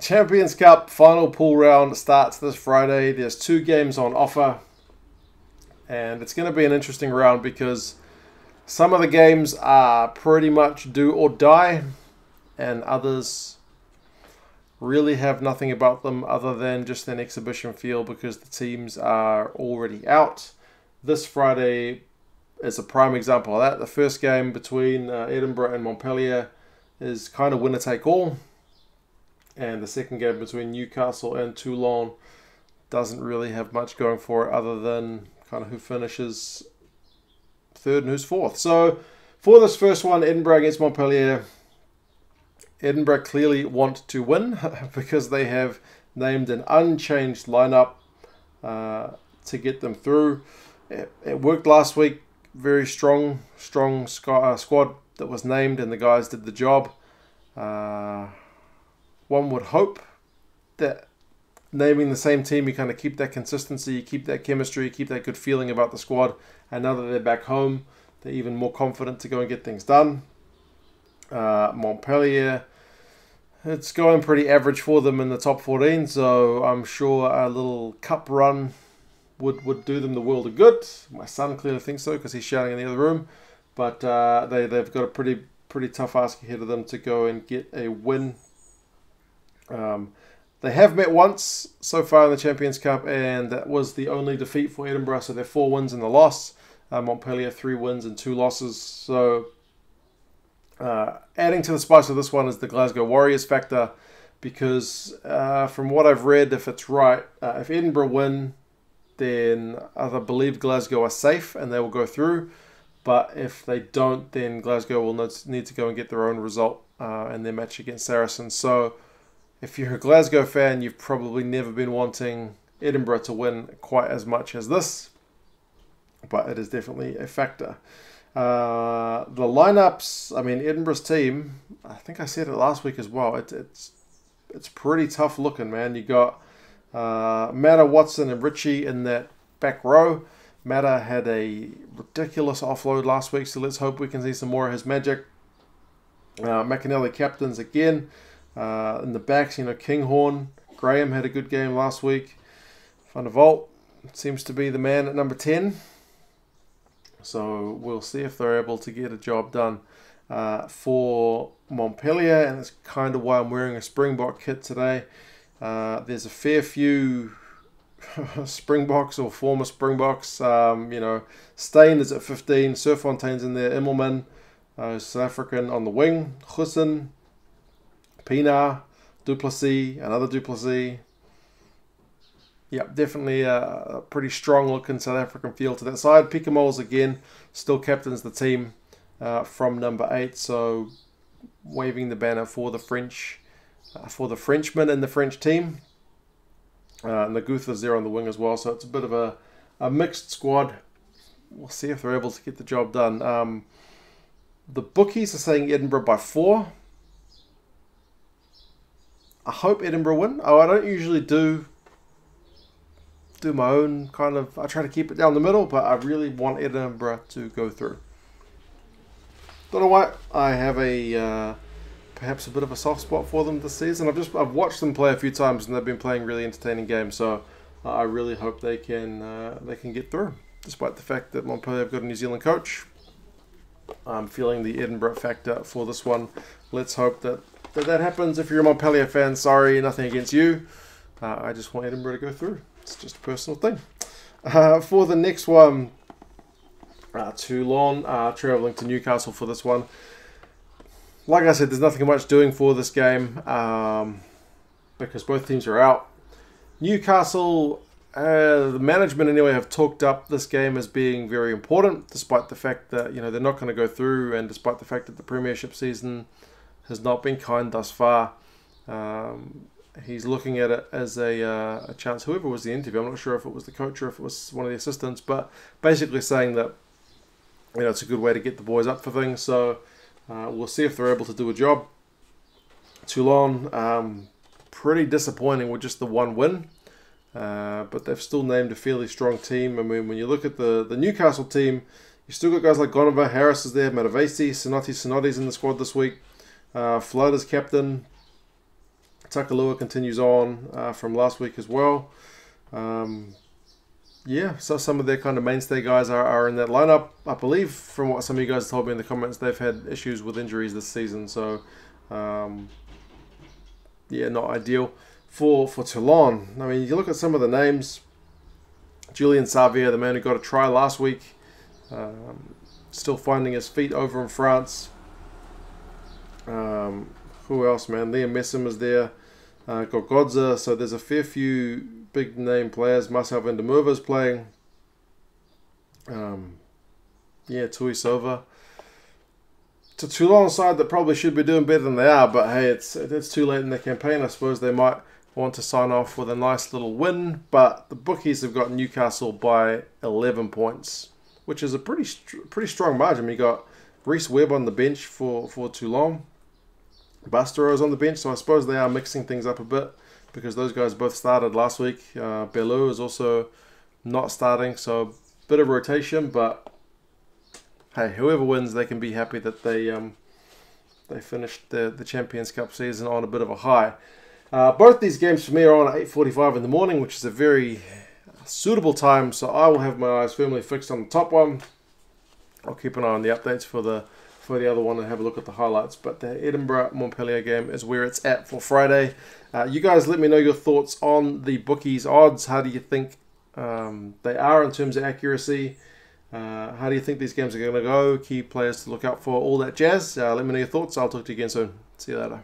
Champions Cup final pool round starts this Friday. There's 2 games on offer, and it's going to be an interesting round because some of the games are pretty much do or die, and others really have nothing about them other than just an exhibition feel because the teams are already out. This Friday is a prime example of that. The first game between Edinburgh and Montpellier is kind of winner take all. And the second game between Newcastle and Toulon doesn't really have much going for it other than kind of who finishes third and who's fourth. So for this first one, Edinburgh against Montpellier, Edinburgh clearly want to win because they have named an unchanged lineup to get them through. It worked last week. Very strong squad that was named, and the guys did the job. One would hope that naming the same team, you kind of keep that consistency, you keep that chemistry, you keep that good feeling about the squad. And now that they're back home, they're even more confident to go and get things done. Montpellier, it's going pretty average for them in the top 14, so I'm sure a little cup run would do them the world of good. My son clearly thinks so because he's shouting in the other room. But they've got a pretty tough ask ahead of them to go and get a win. They have met once so far in the Champions Cup, and that was the only defeat for Edinburgh. So they're 4 wins and a loss. Montpellier 3 wins and 2 losses. So adding to the spice of this one is the Glasgow Warriors factor, because from what I've read, if it's right, if Edinburgh win, then I believe Glasgow are safe and they will go through. But if they don't, then Glasgow will need to go and get their own result in their match against Saracens. So if you're a Glasgow fan, you've probably never been wanting Edinburgh to win quite as much as this. But it is definitely a factor. The lineups, I mean, Edinburgh's team, I think I said it last week as well, it's pretty tough looking, man. You got Matta, Watson and Ritchie in that back row. Matta had a ridiculous offload last week, so let's hope we can see some more of his magic. McAnally captains again. In the backs, Kinghorn. Graham had a good game last week. Van der Vault seems to be the man at number 10. So we'll see if they're able to get a job done. For Montpellier, and that's kind of why I'm wearing a Springbok kit today. There's a fair few Springboks or former Springboks. Steyn is at 15. Serfontaine's in there. Immelman, South African on the wing. Hussein, Pienaar, Duplessis, another Duplessis. Yeah, definitely a pretty strong looking South African feel to that side. Picamoles again, still captains the team from number 8. So waving the banner for the French, for the Frenchmen in the French team. And the Guthers there on the wing as well. So it's a bit of a mixed squad. We'll see if they're able to get the job done. The bookies are saying Edinburgh by 4. I hope Edinburgh win. I don't usually do my own kind of... I try to keep it down the middle, but I really want Edinburgh to go through. Don't know why. I have perhaps a bit of a soft spot for them this season. I've watched them play a few times, and they've been playing really entertaining games. So I really hope they can get through, despite the fact that Montpellier have got a New Zealand coach. I'm feeling the Edinburgh factor for this one. Let's hope that happens. If you're a Montpellier fan, sorry, nothing against you. I just want Edinburgh to go through. It's just a personal thing. For the next one, Toulon travelling to Newcastle for this one. Like I said, there's nothing much doing for this game because both teams are out. Newcastle, the management anyway, have talked up this game as being very important, despite the fact that they're not going to go through, and despite the fact that the Premiership season has not been kind thus far. He's looking at it as a chance. Whoever was the interview, I'm not sure if it was the coach or if it was one of the assistants, but basically saying that it's a good way to get the boys up for things. So we'll see if they're able to do a job. Toulon, pretty disappointing with just the 1 win, but they've still named a fairly strong team. I mean, when you look at the Newcastle team, you still got guys like Gonova, Harris is there, Matavesi, Sinotti's in the squad this week. Flood is captain. Takalua continues on from last week as well. Yeah, so some of their kind of mainstay guys are in that lineup. I believe from what some of you guys told me in the comments, they've had issues with injuries this season. So, yeah, not ideal for Toulon. I mean, you look at some of the names. Julian Savia, the man who got a try last week, still finding his feet over in France. Who else, man? Liam Messam is there. Got Godza. So there's a fair few big name players. Marcel van der Merwe is playing. Yeah, Tui Sova. It's a Toulon side that probably should be doing better than they are, but hey, it's too late in the campaign. I suppose they might want to sign off with a nice little win, but the bookies have got Newcastle by 11 points, which is a pretty strong margin. You got Reece Webb on the bench for Toulon. Bastereau's on the bench, so I suppose they are mixing things up a bit because those guys both started last week. Belleau is also not starting, so bit of rotation, but hey, whoever wins, they can be happy that they finished the Champions Cup season on a bit of a high. Both these games for me are on at 8:45 in the morning, which is a very suitable time, so I will have my eyes firmly fixed on the top one. I'll keep an eye on the updates for the other one and have a look at the highlights. But the Edinburgh-Montpellier game is where it's at for Friday. You guys let me know your thoughts on the bookies' odds. How do you think they are in terms of accuracy? How do you think these games are going to go? Key players to look out for, all that jazz. Let me know your thoughts. I'll talk to you again soon. See you later.